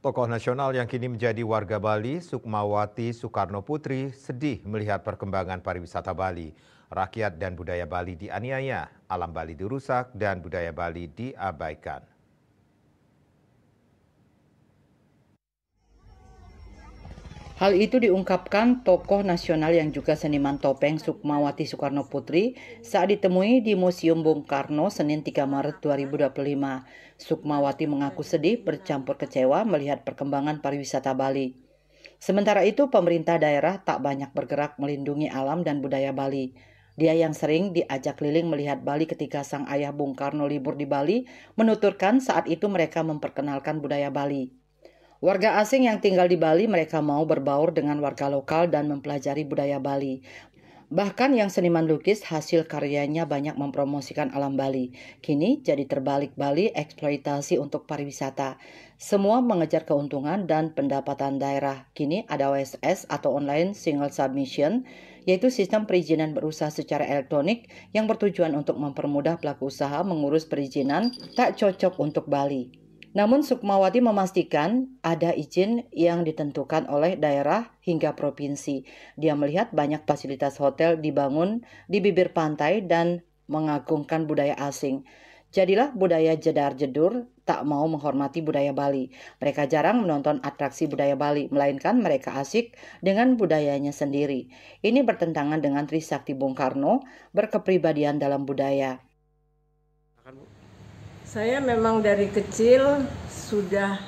Tokoh nasional yang kini menjadi warga Bali, Sukmawati Soekarno Putri, sedih melihat perkembangan pariwisata Bali. Rakyat dan budaya Bali dianiaya, alam Bali dirusak, dan budaya Bali diabaikan. Hal itu diungkapkan tokoh nasional yang juga seniman topeng Sukmawati Soekarno Putri saat ditemui di Museum Bung Karno Senin 3 Maret 2025. Sukmawati mengaku sedih bercampur kecewa melihat perkembangan pariwisata Bali. Sementara itu, pemerintah daerah tak banyak bergerak melindungi alam dan budaya Bali. Dia yang sering diajak keliling melihat Bali ketika sang ayah Bung Karno libur di Bali, menuturkan saat itu mereka memperkenalkan budaya Bali. Warga asing yang tinggal di Bali mereka mau berbaur dengan warga lokal dan mempelajari budaya Bali. Bahkan yang seniman lukis hasil karyanya banyak mempromosikan alam Bali. Kini jadi terbalik, Bali eksploitasi untuk pariwisata. Semua mengejar keuntungan dan pendapatan daerah. Kini ada OSS atau Online Single Submission, yaitu sistem perizinan berusaha secara elektronik yang bertujuan untuk mempermudah pelaku usaha mengurus perizinan tak cocok untuk Bali. Namun Sukmawati memastikan ada izin yang ditentukan oleh daerah hingga provinsi. Dia melihat banyak fasilitas hotel dibangun di bibir pantai dan mengagungkan budaya asing. Jadilah budaya jedar-jedur tak mau menghormati budaya Bali. Mereka jarang menonton atraksi budaya Bali, melainkan mereka asik dengan budayanya sendiri. Ini bertentangan dengan Trisakti Bung Karno, berkepribadian dalam budaya. Saya memang dari kecil sudah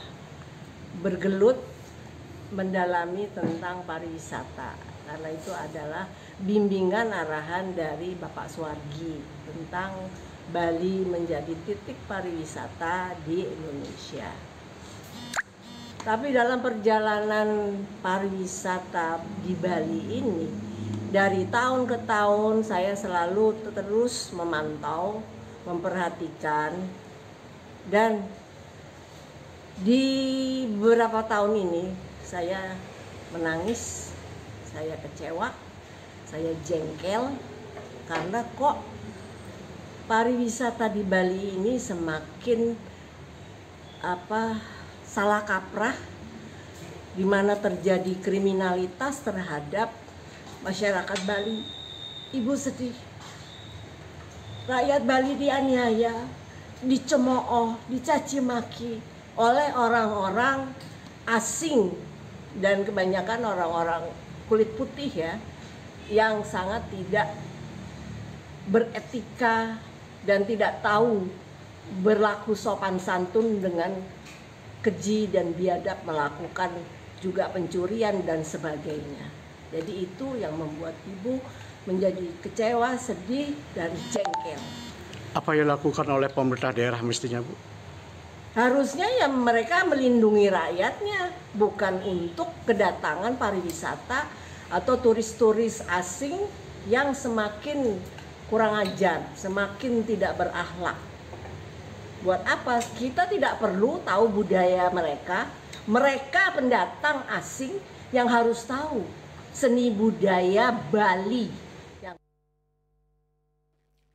bergelut mendalami tentang pariwisata, karena itu adalah bimbingan arahan dari Bapak Suwargi tentang Bali menjadi titik pariwisata di Indonesia. Tapi dalam perjalanan pariwisata di Bali ini, dari tahun ke tahun saya selalu terus memantau, memperhatikan, dan di beberapa tahun ini saya menangis, saya kecewa, saya jengkel karena kok pariwisata di Bali ini semakin salah kaprah, di mana terjadi kriminalitas terhadap masyarakat Bali. Ibu sedih. Rakyat Bali dianiaya, dicemooh, dicaci maki oleh orang-orang asing dan kebanyakan orang-orang kulit putih ya, yang sangat tidak beretika dan tidak tahu berlaku sopan santun, dengan keji dan biadab melakukan juga pencurian dan sebagainya. Jadi itu yang membuat ibu menjadi kecewa, sedih, dan jengkel. Apa yang dilakukan oleh pemerintah daerah mestinya, Bu? Harusnya ya mereka melindungi rakyatnya, bukan untuk kedatangan pariwisata atau turis-turis asing yang semakin kurang ajar, semakin tidak berakhlak. Buat apa? Kita tidak perlu tahu budaya mereka. Mereka pendatang asing yang harus tahu seni budaya Bali.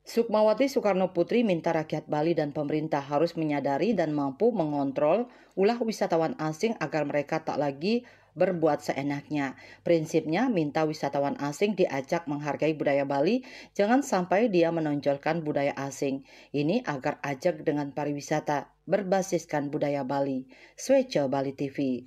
Sukmawati Soekarno Putri minta rakyat Bali dan pemerintah harus menyadari dan mampu mengontrol ulah wisatawan asing agar mereka tak lagi berbuat seenaknya. Prinsipnya minta wisatawan asing diajak menghargai budaya Bali, jangan sampai dia menonjolkan budaya asing. Ini agar ajak dengan pariwisata berbasiskan budaya Bali. Swece Bali TV.